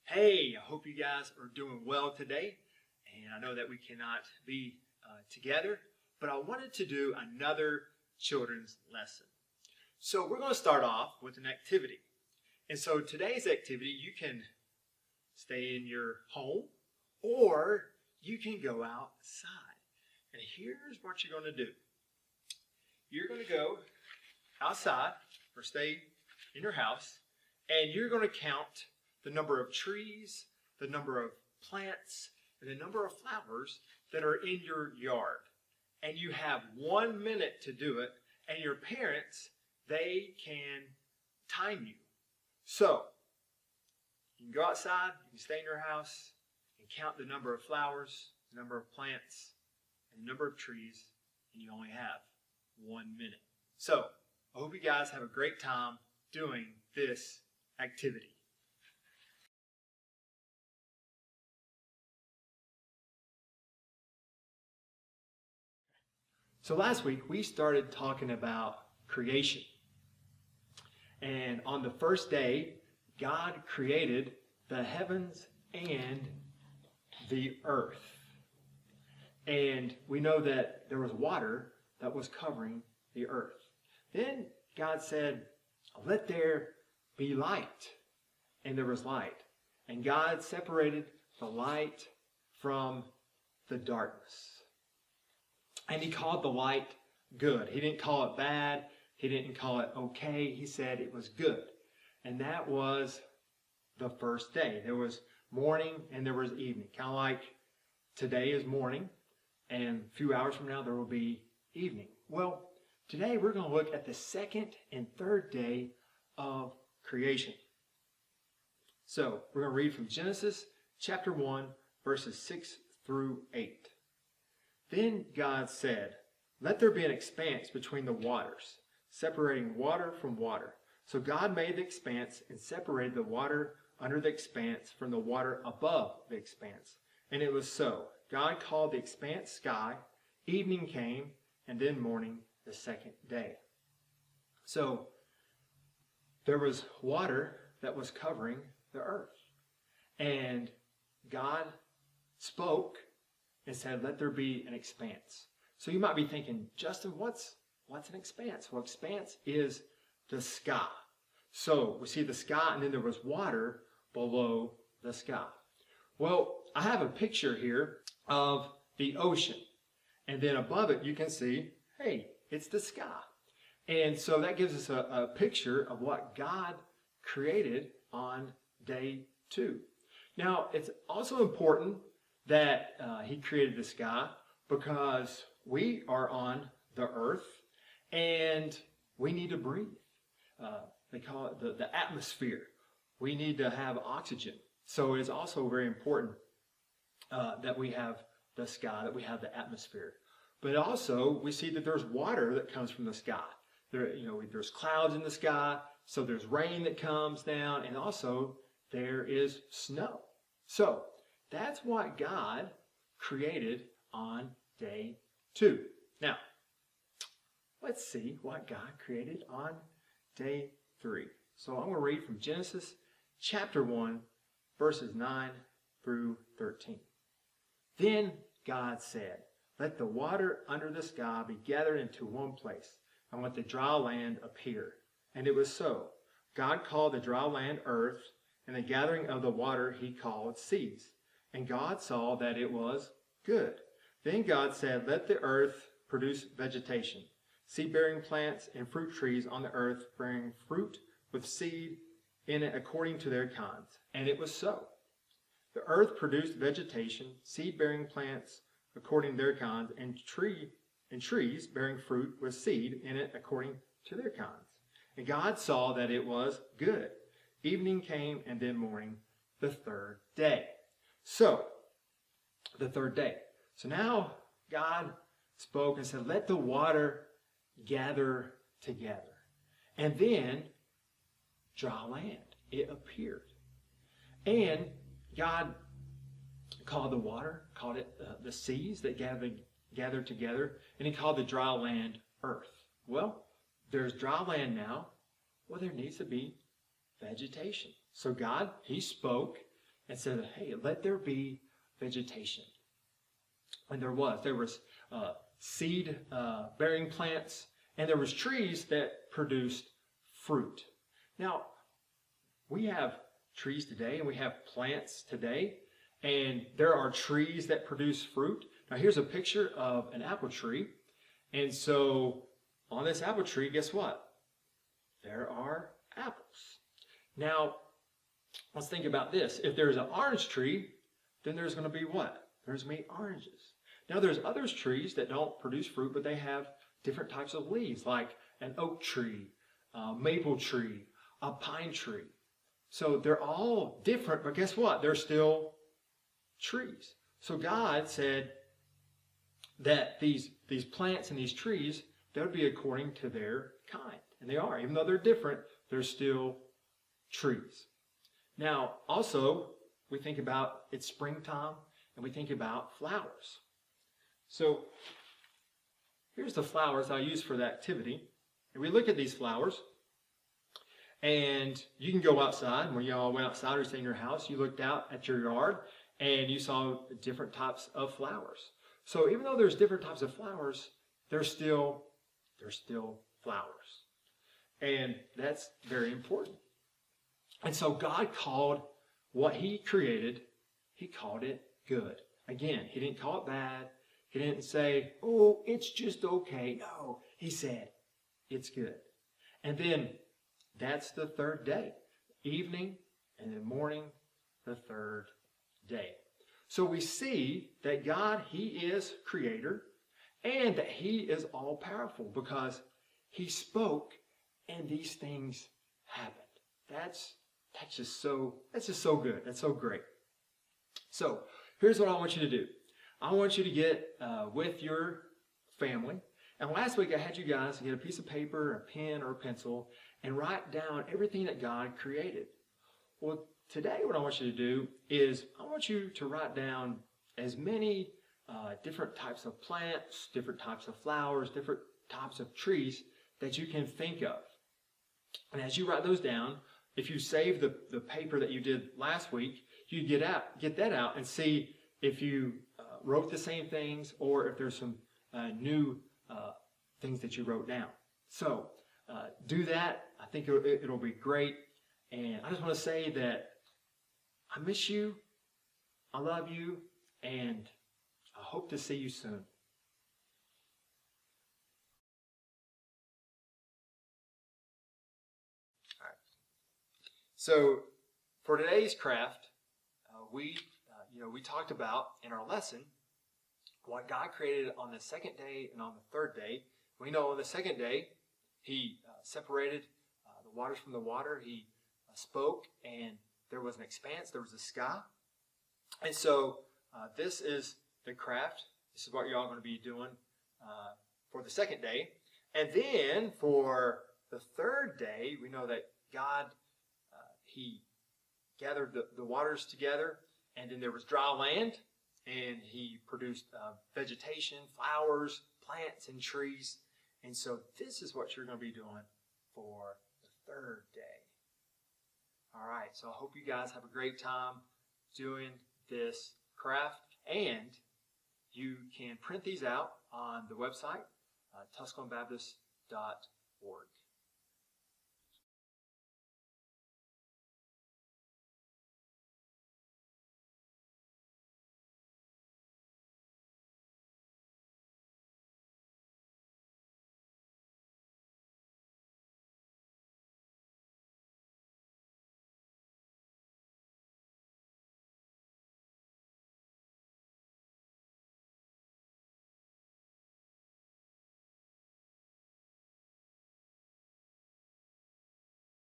Hey, I hope you guys are doing well today. And I know that we cannot be together, but I wanted to do another children's lesson. So we're going to start off with an activity. And so today's activity, you can stay in your home or you can go outside. And here's what you're going to do. You're going to go outside or stay in your house, and you're going to count the number of trees, the number of plants, and the number of flowers that are in your yard. And you have 1 minute to do it, and your parents, they can time you. So, you can go outside, you can stay in your house, and count the number of flowers, the number of plants, and the number of trees, and you only have 1 minute. So, I hope you guys have a great time doing this activity. So last week we started talking about creation. And on the first day, God created the heavens and the earth. And we know that there was water that was covering the earth. Then God said, "Let there be light." And there was light. And God separated the light from the darkness. And he called the light good. He didn't call it bad. He didn't call it okay. He said it was good. And that was the first day. There was morning and there was evening. Kind of like today is morning, and a few hours from now there will be evening. Well, today we're going to look at the second and third day of creation. So we're going to read from Genesis chapter 1, verses 6 through 8. Then God said, "Let there be an expanse between the waters, separating water from water." So God made the expanse and separated the water under the expanse from the water above the expanse. And it was so. God called the expanse sky. Evening came, and then morning the second day. So there was water that was covering the earth. And God spoke and said, "Let there be an expanse." So you might be thinking, "Justin, what's an expanse?" Well, expanse is the sky. So we see the sky, and then there was water below the sky. Well, I have a picture here of the ocean. And then above it, you can see, hey, it's the sky. And so that gives us a picture of what God created on day 2. Now, it's also important that he created the sky because we are on the earth and we need to breathe. They call it the atmosphere. We need to have oxygen. So it is also very important that we have the sky, that we have the atmosphere. But also, we see that there's water that comes from the sky. There's clouds in the sky, so there's rain that comes down, and also there is snow. So that's what God created on day 2. Now, let's see what God created on day 3. So I'm going to read from Genesis chapter 1, verses 9 through 13. Then God said, "Let the water under the sky be gathered into one place, and let the dry land appear." And it was so. God called the dry land earth, and the gathering of the water he called seas. And God saw that it was good. Then God said, "Let the earth produce vegetation, seed-bearing plants and fruit trees on the earth, bearing fruit with seed in it according to their kinds." And it was so. The earth produced vegetation, seed-bearing plants according to their kinds, and trees bearing fruit with seed in it according to their kinds. And God saw that it was good. Evening came, and then morning, the third day. So, the third day. So now God spoke and said, "Let the water gather together." And then dry land, it appeared. And God called the water, called it the seas that gathered together, and he called the dry land earth. Well, there's dry land now. Well, there needs to be vegetation. So God, he spoke, and said, hey, let there be vegetation. And there was seed bearing plants, and there was trees that produced fruit. Now, we have trees today, and we have plants today, and there are trees that produce fruit. Now, here's a picture of an apple tree. And so, on this apple tree, guess what? There are apples. Now, let's think about this. If there's an orange tree, then there's going to be what? There's going to be oranges. Now, there's other trees that don't produce fruit, but they have different types of leaves, like an oak tree, a maple tree, a pine tree. So they're all different, but guess what? They're still trees. So God said that these plants and these trees, they would be according to their kind. And they are. Even though they're different, they're still trees. Now, also, we think about it's springtime, and we think about flowers. So here's the flowers I use for the activity. And we look at these flowers, and you can go outside. When you all went outside or stayed in your house, you looked out at your yard, and you saw different types of flowers. So even though there's different types of flowers, they're still flowers. And that's very important. And so God called what he created, he called it good. Again, he didn't call it bad. He didn't say, oh, it's just okay. No, he said, it's good. And then that's the third day. Evening and then morning, the third day. So we see that God, he is creator and that he is all powerful because he spoke and these things happened. That's just so good. That's so great. So here's what I want you to do. I want you to get with your family. And last week I had you guys get a piece of paper, a pen, or a pencil, and write down everything that God created. Well, today what I want you to do is I want you to write down as many different types of plants, different types of flowers, different types of trees that you can think of. And as you write those down, if you save the paper that you did last week, you get that out and see if you wrote the same things or if there's some new things that you wrote down. So do that. I think it'll be great. And I just want to say that I miss you, I love you, and I hope to see you soon. All right. So for today's craft, we talked about in our lesson what God created on the second day and on the third day. We know on the second day, he separated the waters from the water. He spoke, and there was an expanse. There was a sky. And so this is the craft. This is what you're all going to be doing for the second day. And then for the third day, we know that God, he gathered the waters together, and then there was dry land, and he produced vegetation, flowers, plants, and trees. And so this is what you're going to be doing for the third day. All right, so I hope you guys have a great time doing this craft, and you can print these out on the website, TusculumBaptist.org.